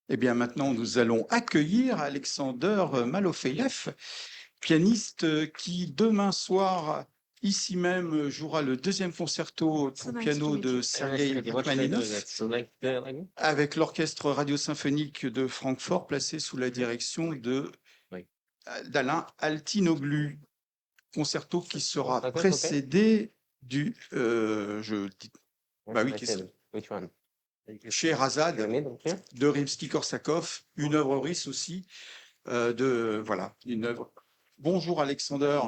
Eh bien, maintenant, nous allons accueillir Alexander Malofeev, pianiste qui, demain soir, ici même, jouera le deuxième concerto pour piano de Sergei Rachmaninoff avec l'orchestre radiosymphonique de Francfort, placé sous la direction d'Alain Altinoglu. Concerto qui sera précédé du... bah oui, Scheherazade de Rimsky-Korsakov, une œuvre russe aussi, voilà, une œuvre. Bonjour Alexander.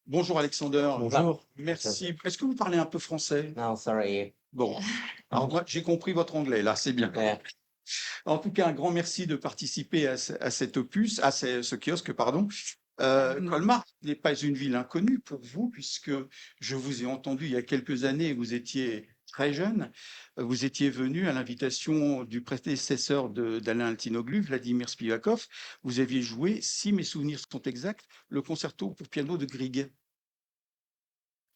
Bonjour Alexander. Bonjour. Merci. Est-ce que vous parlez un peu français? No, sorry. Bon. Alors moi, j'ai compris votre anglais, là, c'est bien. Yeah. En tout cas, un grand merci de participer à cet opus, à ce kiosque, pardon. Colmar n'est pas une ville inconnue pour vous, puisque je vous ai entendu il y a quelques années, vous étiez très jeune, vous étiez venu à l'invitation du prédécesseur d'Alain Altinoglu, Vladimir Spivakov, vous aviez joué, si mes souvenirs sont exacts, le concerto pour piano de Grieg.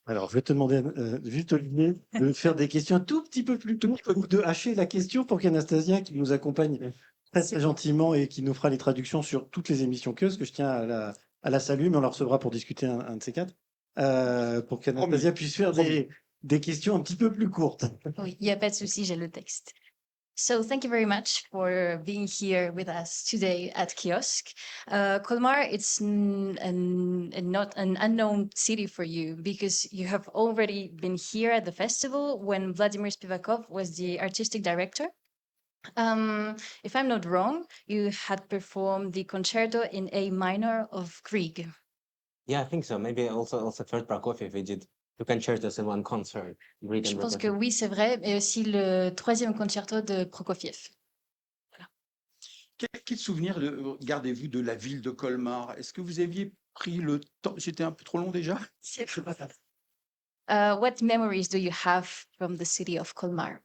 Alors, je vais te demander, juste Olivier, de faire des questions un tout petit peu plus tôt, ou de hacher la question pour qu'Anastasia, qui nous accompagne très gentiment et qui nous fera les traductions sur toutes les émissions que je tiens à la saluer, mais on la recevra pour discuter un de ces quatre, pour qu'Anastasia puisse faire des questions un petit peu plus courtes. Oui, il n'y a pas de souci, j'ai le texte. So thank you very much for being here with us today at Kiosk. Colmar, it's not an unknown city for you because you have already been here at the festival when Vladimir Spivakov was the artistic director. If I'm not wrong, you had performed the concerto in A minor of Grieg. Yeah, I think so. Maybe also first Prokofiev, we did two concertos in one concert. Grieg Je and pense que Prokofiev. oui, c'est vrai, mais aussi le troisième concerto de Prokofiev. Quel souvenir gardez-vous de la ville de Colmar? Est-ce que vous aviez pris le temps? J'étais un peu trop long déjà? What memories do you have from the city of Colmar?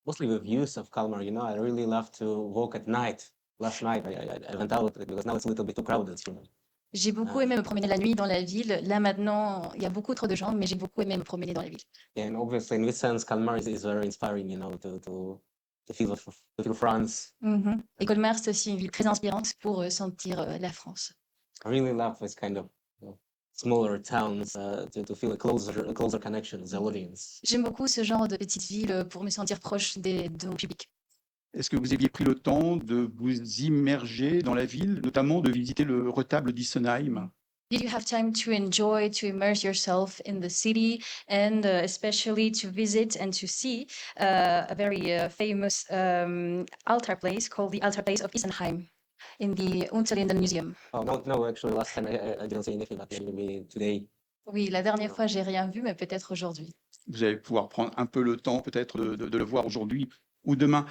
Mostly the views of Kalmar, you know, I really love to walk at night. Last night I went out because now it's a little bit too crowded. You know? J'ai beaucoup aimé me promener la nuit dans la ville. Là maintenant, il y a beaucoup trop de gens, mais j'ai beaucoup aimé me promener dans la ville. Yeah, and obviously in this sense, Kalmar is very inspiring, you know, to feel France. Et Colmar, c'est aussi une ville très inspirante pour sentir la France. I really love this kind of smaller towns to feel a closer connection with the audience. J'aime beaucoup ce genre de petites villes pour me sentir proche de mon public. Est-ce que vous aviez pris le temps de vous immerger dans la ville, notamment de visiter le retable d'Issenheim? Did you have time to enjoy, to immerse yourself in the city, and especially to visit and to see a very famous altar place called the Altar Place of Isenheim in the Unterlinden Museum? Oh, no, actually, last time I didn't see anything, but maybe today. Oui, la dernière fois, j'ai rien vu, mais peut-être aujourd'hui. Vous allez pouvoir prendre un peu le temps peut-être de le voir aujourd'hui ou demain.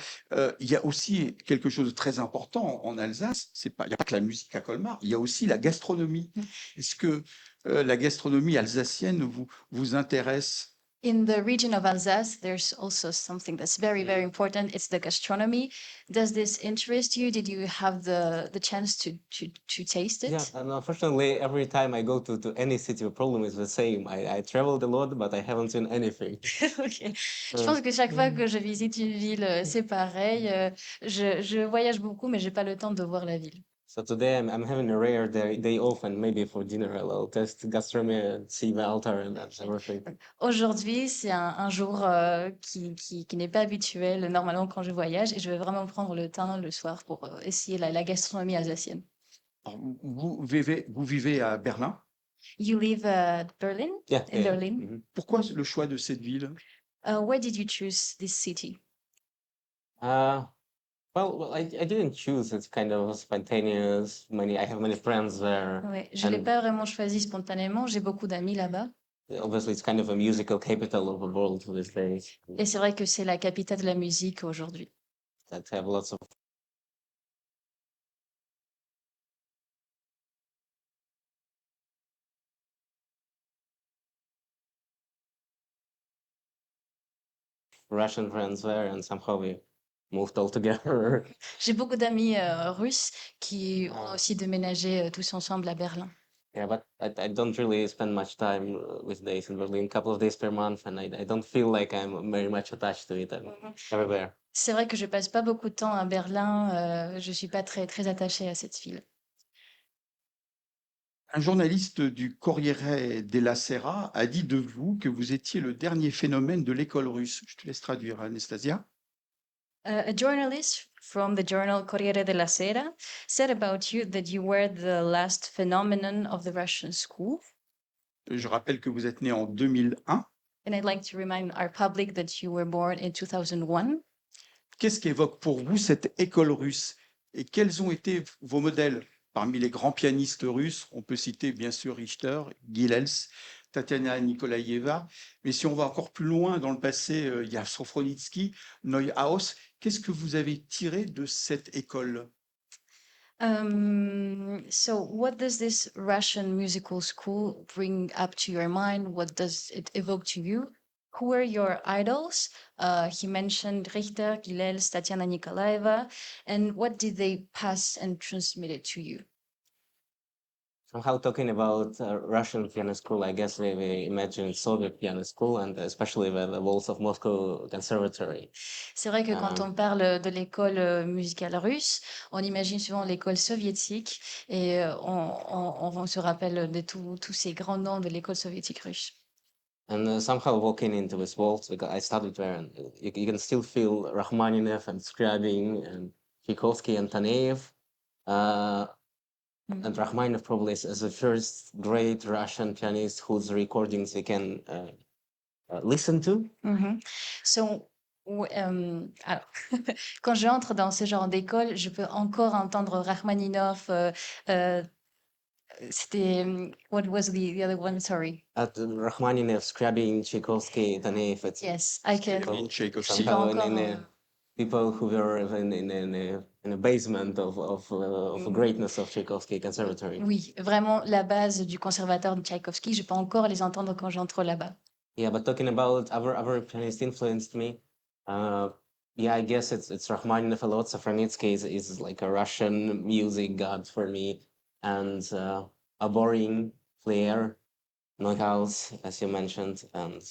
Il y a aussi quelque chose de très important en Alsace, il n'y a pas que la musique à Colmar, il y a aussi la gastronomie. Est-ce que la gastronomie alsacienne vous intéresse? In the region of Alsace, there's also something that's very, very important. It's the gastronomy. Does this interest you? Did you have the chance to taste it? Yeah, and unfortunately, every time I go to any city, the problem is the same. I traveled a lot, but I haven't seen anything. Ok. Je pense que chaque fois que je visite une ville, c'est pareil. Je voyage beaucoup, mais j'ai pas le temps de voir la ville. So today I'm having a rare day off, and maybe for dinner I'll test gastronomy and see the altar and everything. Aujourd'hui, c'est un jour qui n'est pas habituel normalement quand je voyage, et je vais vraiment prendre le temps le soir pour essayer la gastronomie alsacienne. Alors, vous vivez à Berlin. You live at Berlin? Yeah, In yeah. Berlin? Mhm. Pourquoi le choix de cette ville? Why did you choose this city? Well, I didn't choose. It's kind of spontaneous. I have many friends there. Ouais, je l'ai And- pas vraiment choisi spontanément. J'ai beaucoup d'amis là-bas. Obviously, it's kind of a musical capital of the world these days. Et c'est vrai que c'est la capitale de la musique aujourd'hui. That have lots of Russian friends there, and somehow we moved all together. J'ai beaucoup d'amis russes qui ont aussi déménagé tous ensemble à Berlin. Yeah, but I don't really spend much time with days in Berlin, a couple of days per month, and I don't feel like I'm very much attached to it. I'm everywhere. C'est vrai que je passe pas beaucoup de temps à Berlin. Je suis pas très attachée à cette ville. Un journaliste du Corriere della Sera a dit de vous que vous étiez le dernier phénomène de l'école russe. Je te laisse traduire, Anastasia. A journalist from the journal Corriere della Sera said about you that you were the last phenomenon of the Russian school. Je rappelle que vous êtes né en 2001. And I'd like to remind our public that you were born in 2001. Qu'est-ce qu'évoque pour vous cette école russe et quels ont été vos modèles? Parmi les grands pianistes russes, on peut citer bien sûr Richter, Gilels, Tatiana Nikolaïeva, mais si on va encore plus loin dans le passé, il y a Sofronitsky, Neuhaus. Qu'est-ce que vous avez tiré de cette école? So what does this Russian musical school bring up to your mind? What does it evoke to you? Who were your idols? He mentioned Richter, Gilels, Tatiana Nikolaeva, and what did they pass and transmit it to you? Somehow talking about Russian piano school, I guess we imagine Soviet piano school and especially the walls of Moscow Conservatory. C'est vrai que quand on parle de l'école musicale russe, on imagine souvent l'école soviétique et on se rappelle de tous ces grands noms de l'école soviétique russe. And somehow walking into this waltz, because I studied there, and you can still feel Rachmaninoff and Scriabin and Tchaikovsky and Taneyev. And Rachmaninoff probably is the first great Russian pianist whose recordings we can listen to. So, alors, quand j'entre dans ce genre d'école, je peux encore entendre Rachmaninoff. C'était what was the other one? Sorry. Rachmaninoff, Scriabin, Tchaikovsky, Taneyev. Yes, I can. Scriabin, Tchaikovsky. Somehow Encore, people who were in a basement of greatness of Tchaikovsky Conservatory. Oui, vraiment la base du conservatoire de Tchaïkovski. Je peux encore les entendre quand j'entre là-bas. Yeah, but talking about other pianists influenced me. Yeah, I guess it's Rachmaninoff a lot. Sofronitsky is like a Russian music god for me, and a boring Flair, Neuhaus, as you mentioned, and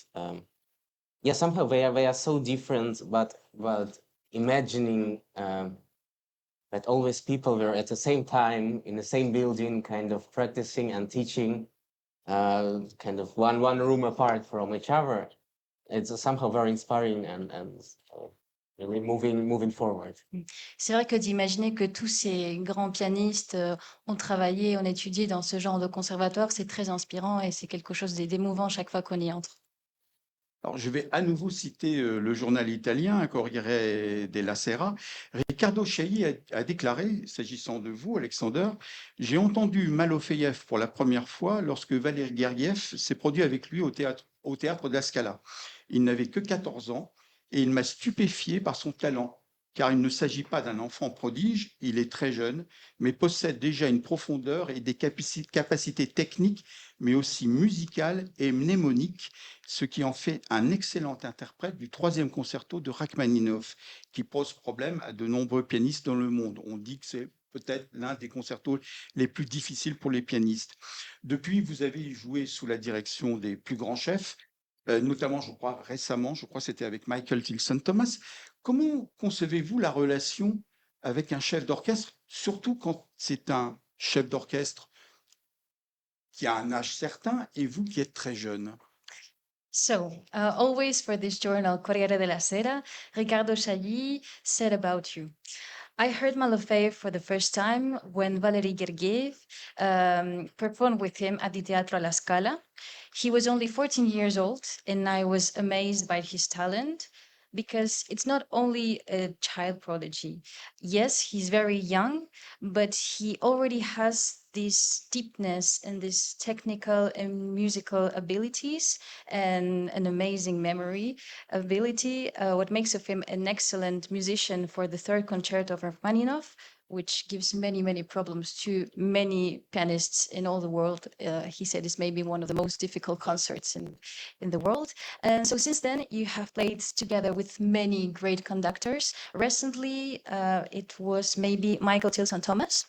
yeah, somehow they are so different, but imagining that always people were at the same time in the same building, kind of practicing and teaching, kind of one room apart from each other. It's somehow very inspiring and really moving forward. C'est vrai que d'imaginer que tous ces grands pianistes ont travaillé, ont étudié dans ce genre de conservatoire, c'est très inspirant et c'est quelque chose d'émouvant chaque fois qu'on y entre. Alors, je vais à nouveau citer le journal italien Corriere della Sera. Riccardo Chailly a déclaré, s'agissant de vous, Alexander, « J'ai entendu Malofeev pour la première fois lorsque Valéry Gergiev s'est produit avec lui au théâtre de la Scala. Il n'avait que 14 ans et il m'a stupéfié par son talent, car il ne s'agit pas d'un enfant prodige, il est très jeune, mais possède déjà une profondeur et des capacités techniques, mais aussi musicales et mnémoniques, ce qui en fait un excellent interprète du 3e concerto de Rachmaninoff, qui pose problème à de nombreux pianistes dans le monde. On dit que c'est peut-être l'un des concertos les plus difficiles pour les pianistes. Depuis, vous avez joué sous la direction des plus grands chefs, notamment, je crois, récemment, je crois que c'était avec Michael Tilson Thomas. Comment concevez-vous la relation avec un chef d'orchestre, surtout quand c'est un chef d'orchestre qui a un âge certain et vous qui êtes très jeune? So, always for this journal, Corriere della Sera, Riccardo Chailly said about you. I heard Malofeev for the first time when Valery Gergiev performed with him at the Teatro alla Scala. He was only 14 years old, and I was amazed by his talent because it's not only a child prodigy. Yes, he's very young, but he already has this deepness and this technical and musical abilities and an amazing memory ability, what makes of him an excellent musician for the 3rd concerto of Rachmaninoff, which gives many problems to many pianists in all the world. He said it's maybe one of the most difficult concerts in the world. And so since then, you have played together with many great conductors. Recently, it was maybe Michael Tilson Thomas.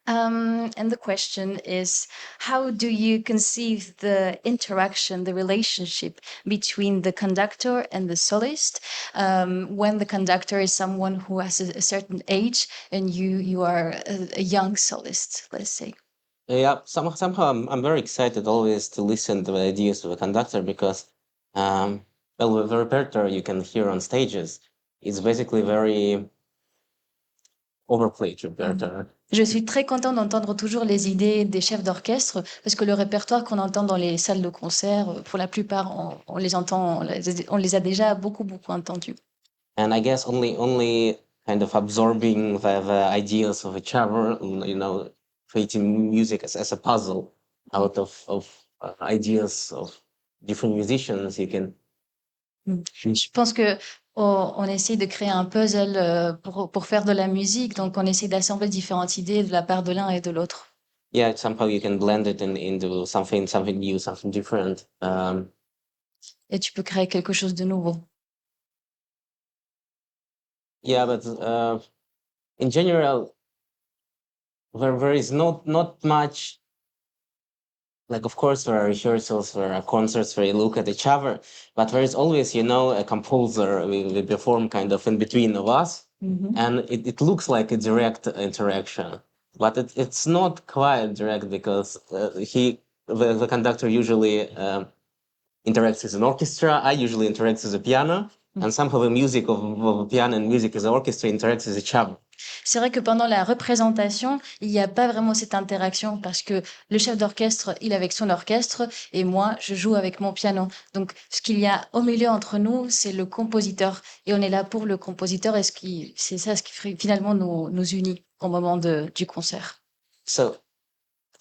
And the question is, how do you conceive the interaction, the relationship between the conductor and the soloist, when the conductor is someone who has a certain age and you are a young soloist, let's say? Yeah, somehow I'm very excited always to listen to the ideas of a conductor because, well, the repertoire you can hear on stages is basically very overplayed repertoire. Je suis très content d'entendre toujours les idées des chefs d'orchestre parce que le répertoire qu'on entend dans les salles de concert, pour la plupart, on les entend, on les a déjà beaucoup entendus. And I guess only kind of absorbing the ideas of each other, creating music as a puzzle out of ideas of different musicians, you can. Je pense que on essaie de créer un puzzle pour faire de la musique, donc on essaie d'assembler différentes idées de la part de l'un et de l'autre. Yeah, somehow you can blend it into something new, something different. Et tu peux créer quelque chose de nouveau. Yeah, but in general, there is not much. Like, of course, there are rehearsals, there are concerts where you look at each other, but there is always, a composer we perform kind of in between of us, and it looks like a direct interaction, but it's not quite direct because the conductor usually interacts as an orchestra. I usually interact as a piano, and somehow the music of the piano and music as an orchestra interacts as each other. C'est vrai que pendant la représentation, il n'y a pas vraiment cette interaction parce que le chef d'orchestre, il est avec son orchestre et moi, je joue avec mon piano. Donc, ce qu'il y a au milieu entre nous, c'est le compositeur et on est là pour le compositeur et c'est ça ce qui finalement nous unit au moment du concert. So,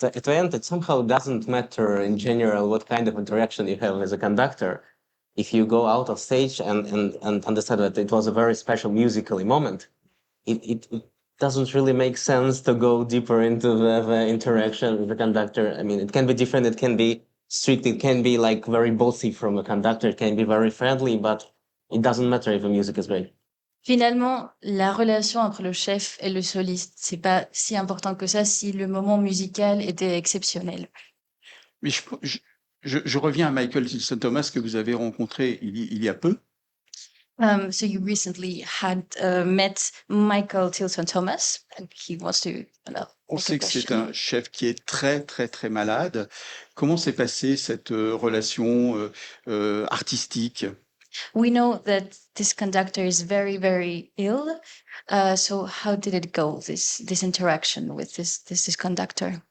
at the end, it somehow doesn't matter in general what kind of interaction you have as a conductor. If you go out of stage and understand that it was a very special musically moment, it doesn't really make sense to go deeper into the interaction with the conductor. I mean, it can be different, it can be strict, it can be like very bossy from a conductor, it can be very friendly, but it doesn't matter if the music is great. Finalement, la relation entre le chef et le soliste, c'est pas si important que ça si le moment musical était exceptionnel. Mais je reviens à Michael Tilson Thomas que vous avez rencontré il y a peu. So you recently had met Michael Tilson Thomas, and he wants to. On sait que c'est un chef qui est très, très, très malade. Comment s'est passée cette relation artistique? We know that this conductor is very, very ill. So how did it go? This interaction with this conductor.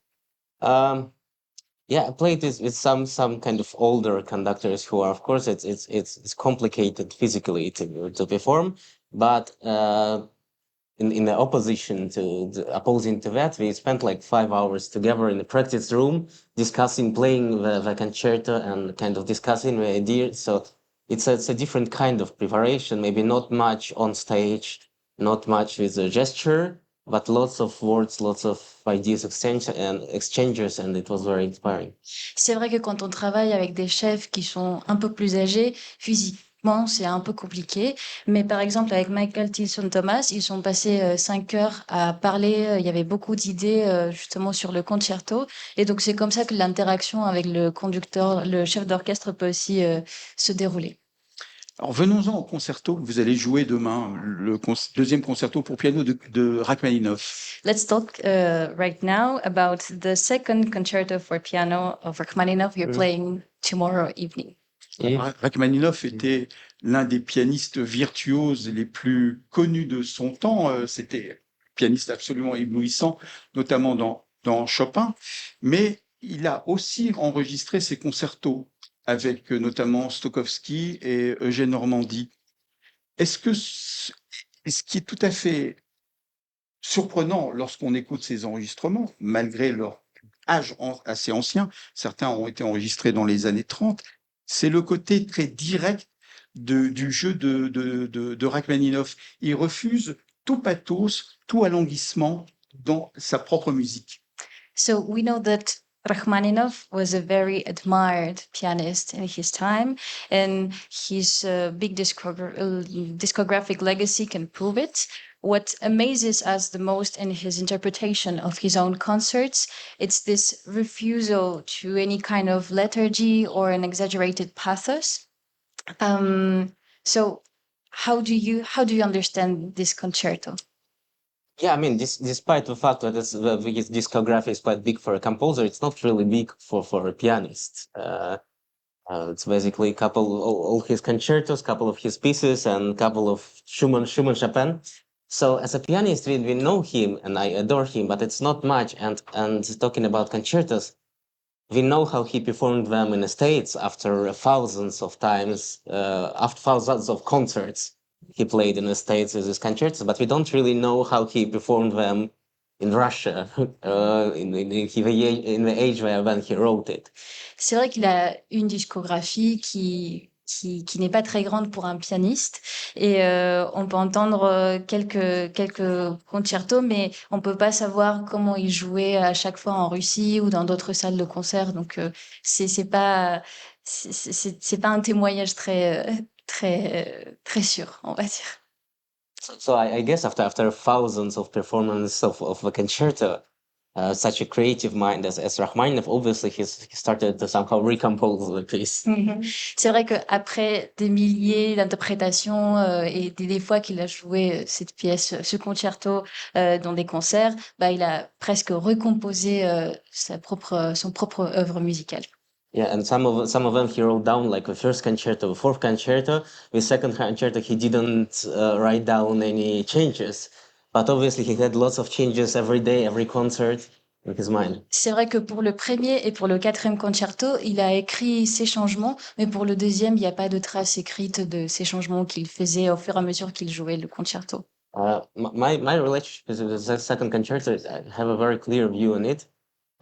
Yeah, I played this with some kind of older conductors who are, of course, it's complicated physically to perform, but in the opposition to opposing to that, we spent like 5 hours together in the practice room discussing playing the concerto and kind of discussing the ideas. So it's a different kind of preparation, maybe not much on stage, not much with a gesture, but lots of words, lots of ideas exchanges, and it was very inspiring. C'est vrai que quand on travaille avec des chefs qui sont un peu plus âgés, physiquement, c'est un peu compliqué. Mais par exemple, avec Michael Tilson Thomas, ils sont passés 5 heures à parler. Il y avait beaucoup d'idées justement sur le concerto. Et donc, c'est comme ça que l'interaction avec le conducteur, le chef d'orchestre peut aussi se dérouler. Alors venons-en au concerto que vous allez jouer demain, le deuxième concerto pour piano de Rachmaninoff. Let's talk right now about the second concerto for piano of Rachmaninoff you're playing tomorrow evening. Rachmaninoff était l'un des pianistes virtuoses les plus connus de son temps. C'était un pianiste absolument éblouissant, notamment dans Chopin, mais il a aussi enregistré ses concertos avec notamment Stokowski et Eugène Normandie. Ce qui est tout à fait surprenant lorsqu'on écoute ces enregistrements, malgré leur âge assez ancien, certains ont été enregistrés dans les années 30, c'est le côté très direct du jeu de Rachmaninoff. Il refuse tout pathos, tout alanguissement dans sa propre musique. So we know that Rachmaninoff was a very admired pianist in his time, and his big discographic legacy can prove it. What amazes us the most in his interpretation of his own concerts, it's this refusal to any kind of lethargy or an exaggerated pathos. So how do you understand this concerto? Yeah, I mean, despite the fact that his discography is quite big for a composer, it's not really big for a pianist. It's basically all his concertos, couple of his pieces, and couple of Schumann, Chopin. So as a pianist, we know him, and I adore him, but it's not much. And talking about concertos, we know how he performed them in the States after thousands of times, after thousands of concerts he played in the States with his concerts, but we don't really know how he performed them in Russia, in the age when he wrote it. C'est vrai qu'il a une discographie qui n'est pas très grande pour un pianiste et on peut entendre quelques concertos, mais on peut pas savoir comment il jouait à chaque fois en Russie ou dans d'autres salles de concert. Donc c'est pas un témoignage très sûr, on va dire. So I guess after thousands of performances of a concerto, such a creative mind as Rachmaninoff, obviously he started to somehow recompose the piece. C'est vrai qu'après des milliers d'interprétations et des fois qu'il a joué cette pièce, ce concerto dans des concerts, bah, il a presque recomposé son propre œuvre musicale. Yeah, and some of them he wrote down, like the first concerto, the fourth concerto. The second concerto he didn't write down any changes, but obviously he had lots of changes every day, every concert in his mind. C'est vrai que pour le premier et pour le quatrième concerto, il a écrit ses changements, mais pour le deuxième, il n'y a pas de traces écrites de ces changements qu'il faisait au fur et à mesure qu'il jouait le concerto. My relationship with the second concerto, I have a very clear view on it.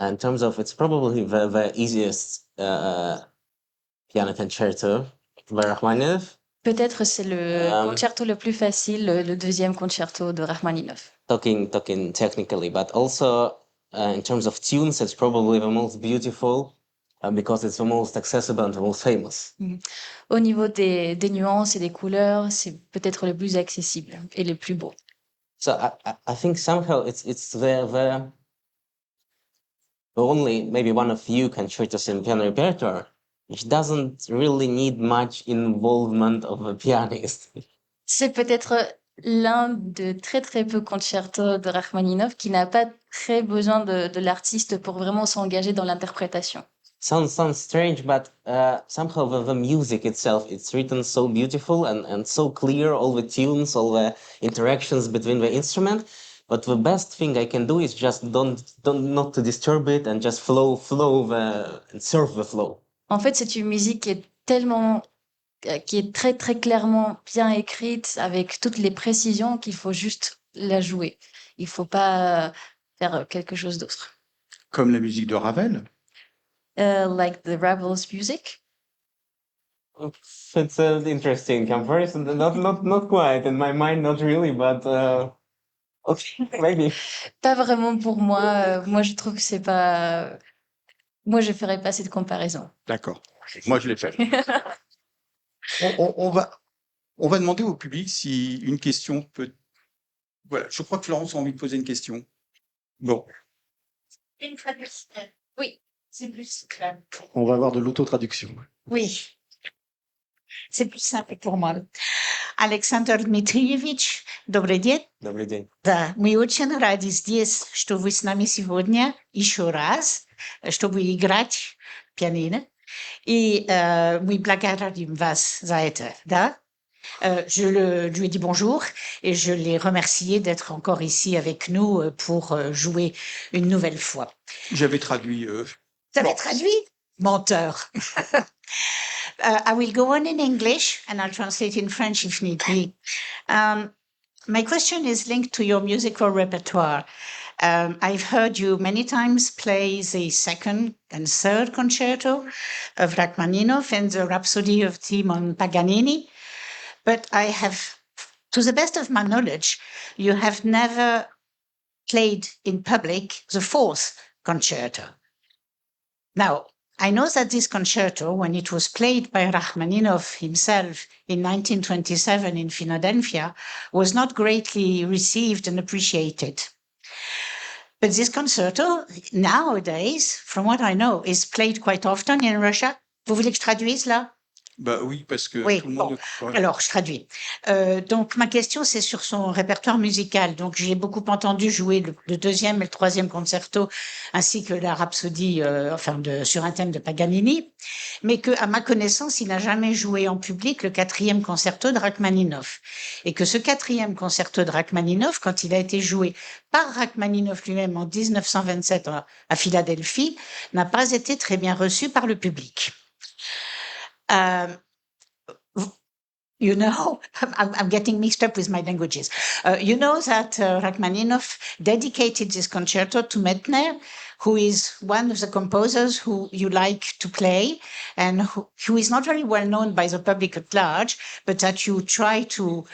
In terms of, it's probably the easiest piano concerto by Rachmaninoff. Peut-être c'est le concerto le plus facile, le deuxième concerto de Rachmaninoff. Talking technically, but also in terms of tunes, it's probably the most beautiful because it's the most accessible and the most famous. Au niveau des nuances et des couleurs, c'est peut-être le plus accessible et le plus beau. So I think somehow it's the only, maybe one of few concertos in piano repertoire which doesn't really need much involvement of a pianist. C'est peut-être l'un de très peu concertos de Rachmaninoff qui n'a pas très besoin de l'artiste pour vraiment s'engager dans l'interprétation. Sounds strange, but somehow the music itself, it's written so beautiful and so clear, all the tunes, all the interactions between the instrument. But the best thing I can do is just not to disturb it and just flow and surf the flow. En fait, c'est une musique qui est très clairement bien écrite avec toutes les précisions qu'il faut juste la jouer. Il faut pas faire quelque chose d'autre. Comme la musique de Ravel. Like the Ravel's music. It's an interesting comparison. Not quite in my mind, not really, but okay, maybe. Pas vraiment pour moi. Moi, je trouve que c'est pas. Moi, je ferais pas cette comparaison. D'accord. Moi, je l'ai fait. On va demander au public si une question peut. Voilà, je crois que Florence a envie de poser une question. Bon. Une traduction. Oui, c'est plus clair. On va avoir de l'autotraduction. Oui, c'est plus simple pour moi. Александр Дмитриевич, добрый день. Добрый день. Да, мы очень рады здесь, что вы с нами сегодня еще раз, чтобы играть пианино. И мы благодарим вас за это, да? Je lui ai dit bonjour et je l'ai remercié d'être encore ici avec nous pour jouer une nouvelle fois. J'avais traduit. Vous avez traduit? Menteur. I will go on in English and I'll translate in French if need be. My question is linked to your musical repertoire. I've heard you many times play the second and third concerto of Rachmaninoff and the Rhapsody of Timon Paganini. But I have, to the best of my knowledge, you have never played in public the fourth concerto. Now, I know that this concerto, when it was played by Rachmaninoff himself in 1927 in Philadelphia, was not greatly received and appreciated. But this concerto, nowadays, from what I know, is played quite often in Russia. Vous voulez que je traduise là? Bah oui, parce que Oui, tout le bon. monde. Ouais. Alors, je traduis. Donc, ma question, c'est sur son répertoire musical. Donc, j'ai beaucoup entendu jouer le deuxième et le troisième concerto, ainsi que la rhapsodie, sur un thème de Paganini, mais que, à ma connaissance, il n'a jamais joué en public le quatrième concerto de Rachmaninoff. Et que ce quatrième concerto de Rachmaninoff, quand il a été joué par Rachmaninoff lui-même en 1927 à Philadelphie, n'a pas été très bien reçu par le public. You know, I'm getting mixed up with my languages. You know that Rachmaninoff dedicated this concerto to Mettner, who is one of the composers who you like to play and who is not very well known by the public at large, but that you try to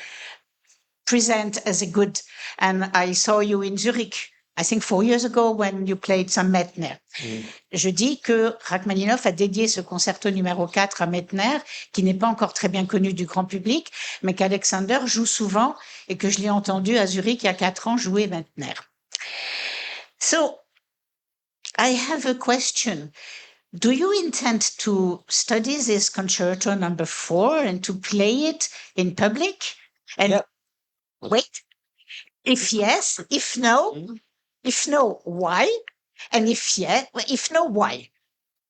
present as a good. And I saw you in Zurich, I think 4 years ago, when you played some Mettner. Je dis que Rachmaninoff a dédié ce concerto numéro 4 à Mettner, qui n'est pas encore très bien connu du grand public, mais qu'Alexander joue souvent et que je l'ai entendu à Zurich il y a 4 ans jouer Mettner. So, I have a question. Do you intend to study this concerto number 4 and to play it in public? And Yeah. wait, if yes, if no, why? And if no, why?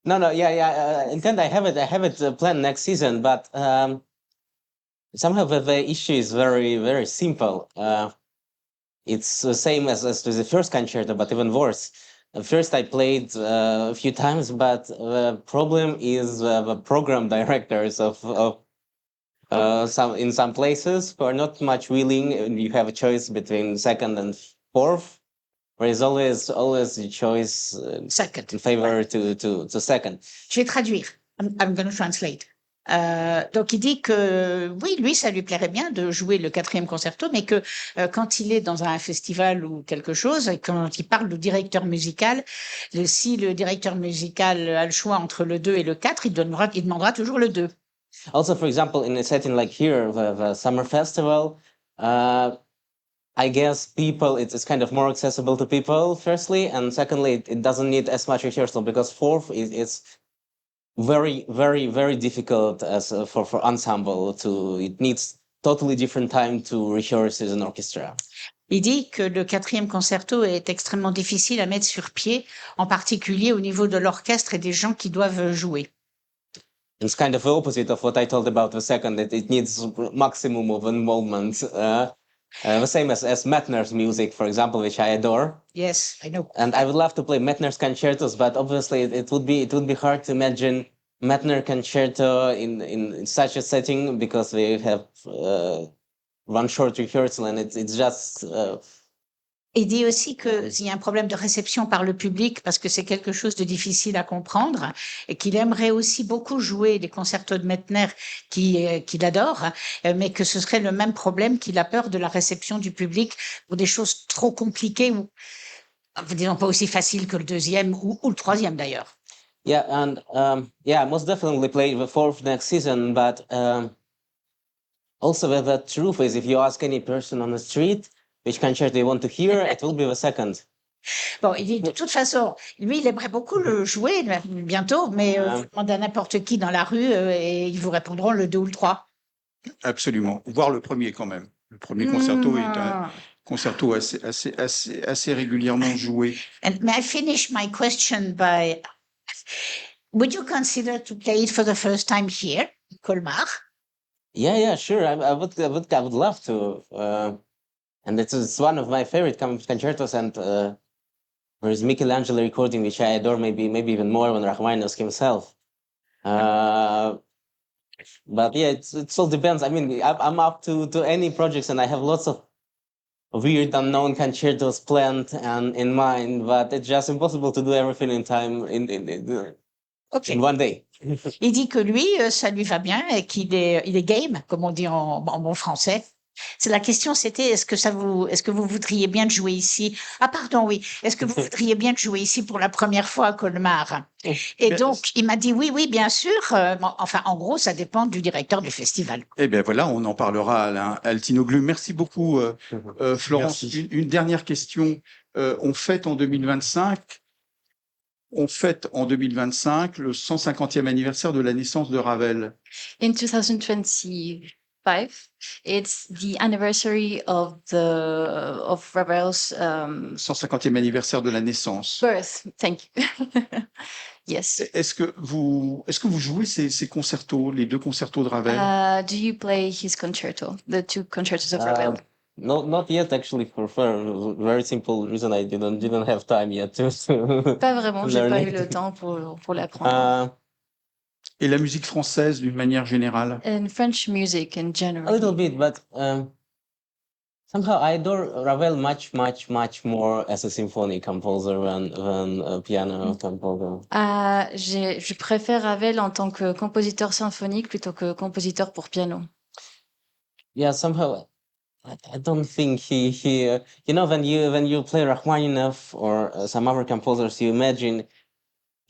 No, yeah. Intent, I have it planned next season, but somehow the issue is very, very simple. It's the same as to the first concerto, but even worse. First, I played a few times, but the problem is the program directors of in some places who are not much willing. You have a choice between second and fourth. There is always a choice Second. in favor to second. Je vais traduire. I'm going to translate. Donc, il dit que oui, lui, ça lui plairait bien de jouer le quatrième concerto, mais que quand il est dans un festival ou quelque chose, et quand il parle du directeur musical, si le directeur musical a le choix entre le 2 et le 4, il demandera toujours le 2. Also, for example, in a setting like here, the summer festival, I guess it's kind of more accessible to people, firstly, and secondly, it doesn't need as much rehearsal because fourth is very, very, very difficult as for ensemble it needs totally different time to rehearse as an orchestra. Il dit que le quatrième concerto est extrêmement difficile à mettre sur pied, en particulier au niveau de l'orchestre et des gens qui doivent jouer. It's kind of the opposite of what I told about the second, that it needs maximum of involvement. The same as Mettner's music, for example, which I adore. Yes, I know. And I would love to play Mettner's concertos, but obviously it would be hard to imagine Mettner concerto in such a setting because we have one short rehearsal and it's just. Il dit aussi qu'il y a un problème de réception par le public parce que c'est quelque chose de difficile à comprendre et qu'il aimerait aussi beaucoup jouer des concertos de Mettner qu'il adore, mais que ce serait le même problème, qu'il a peur de la réception du public pour des choses trop compliquées ou, disons, pas aussi faciles que le deuxième ou le troisième d'ailleurs. Yeah, and yeah, most definitely play the fourth next season, but also the truth is if you ask any person on the street, which concerto they want to hear, it will be the second. Bon, il dit de toute façon, lui, il aimerait beaucoup le jouer bientôt, mais vous demandez à n'importe qui dans la rue et ils vous répondront le 2 ou le 3. Absolument. Voire le premier quand même. Le premier concerto est un concerto assez régulièrement joué. And may I finish my question by, would you consider to play it for the first time here, Colmar? Yeah, sure. I would love to. And it's one of my favorite concertos, and there is Michelangelo recording, which I adore, maybe even more than Rachmaninoff himself. But yeah, it all depends. I mean, I'm up to any projects, and I have lots of weird, unknown concertos planned and in mind, but it's just impossible to do everything in time in one day. Il dit que lui, ça lui va bien et il est game, comme on dit en bon français. C'est la question, c'était est-ce que vous voudriez bien jouer ici? Ah pardon, oui. Est-ce que vous voudriez bien jouer ici pour la première fois à Colmar? Et Mais- donc, il m'a dit oui, oui, bien sûr. Bon, enfin, en gros, ça dépend du directeur du festival. Eh bien voilà, on en parlera à Alain Altinoglu. Merci beaucoup, Florence. Merci. Une dernière question. On fête en 2025 le 150e anniversaire de la naissance de Ravel. In 2025, it's the anniversary of Ravel's 150e anniversaire de la naissance. birth. Thank you. Yes. Est-ce que vous jouez ces concertos, les deux concertos de Ravel? Do you play his concerto, the two concertos of Ravel? No, not yet actually, for a very simple reason. I didn't have time yet to Pas vraiment, j'ai learn pas it. eu le temps pour l'apprendre. Et la musique française d'une manière générale? And French music in general. A little bit, but somehow I adore Ravel much more as a symphony composer than a piano composer. Je préfère Ravel en tant que compositeur symphonique plutôt que compositeur pour piano. Yeah, somehow I don't think he you know, when you play Rachmaninoff or some other composers, you imagine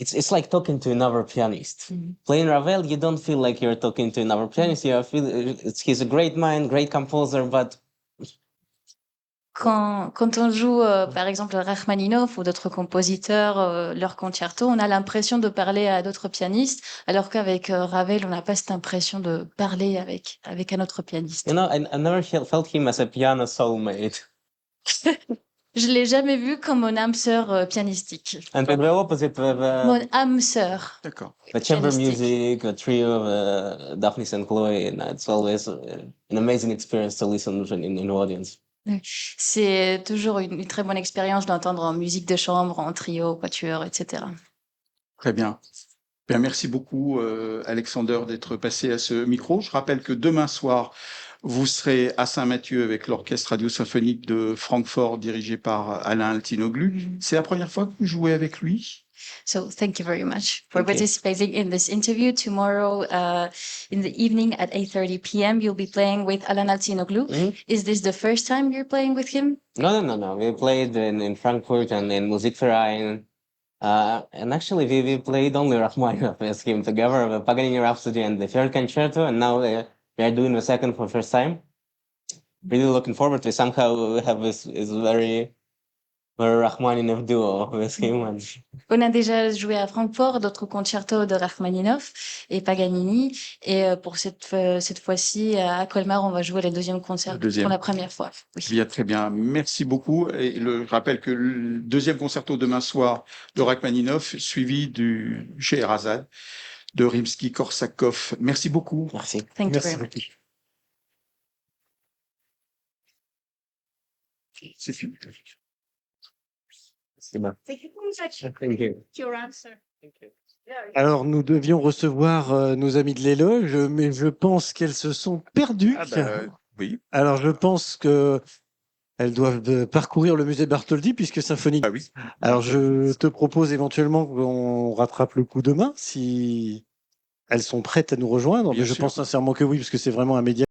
it's like talking to another pianist. Playing Ravel, you don't feel like you're talking to another pianist. You feel he's a great mind, great composer, but Quand on joue, par exemple, Rachmaninoff ou d'autres compositeurs, leur concerto, on a l'impression de parler à d'autres pianistes, alors qu'avec Ravel, on n'a pas cette impression de parler avec un autre pianiste. you know, I never felt him as a piano soulmate. Je l'ai jamais vu comme mon âme sœur pianistique. And the opposite with Mon âme sœur. D'accord. the chamber pianistique. music, the trio of Daphnis and Chloe, and it's always an amazing experience to listen in audience. C'est toujours une très bonne expérience d'entendre en musique de chambre, en trio, quatuor, etc. Très bien. Bien, merci beaucoup, Alexander, d'être passé à ce micro. Je rappelle que demain soir, vous serez à Saint-Mathieu avec l'Orchestre radio-symphonique de Francfort, dirigé par Alain Altinoglu. C'est la première fois que vous jouez avec lui? So thank you very much for Thank you. participating in this interview. Tomorrow in the evening at 8:30 p.m. you'll be playing with Alain Altinoglu. Mhm. Is this the first time you're playing with him? No. We played in Frankfurt and in Musikverein. And actually, we played only Rachmaninoff with him together, the Paganini Rhapsody and the third concerto, and now we are doing the second for the first time. Really looking forward to somehow have this very Rachmaninoff duo with him. And On a déjà joué à Francfort d'autres concertos de Rachmaninoff et Paganini. Et pour cette fois-ci, à Colmar, on va jouer le deuxième concert Le deuxième. pour la première fois. Oui. Bien, très bien. Merci beaucoup. Et je rappelle que le deuxième concerto demain soir de Rachmaninoff, suivi du Scheherazade de Rimsky-Korsakov. Merci beaucoup. merci. Thank you Merci very much. beaucoup. C'est fini. C'est bon. Thank you very much. Thank you. Your answer. Alors, nous devions recevoir nos amies de l'éloge, mais je pense qu'elles se sont perdues. Ah bah, oui. Alors, je pense que elles doivent parcourir le musée Bartholdi puisque Symphonie. Ah oui. Alors, je te propose éventuellement qu'on rattrape le coup demain si elles sont prêtes à nous rejoindre. Bien Mais je sûr. pense sincèrement que oui, parce que c'est vraiment un média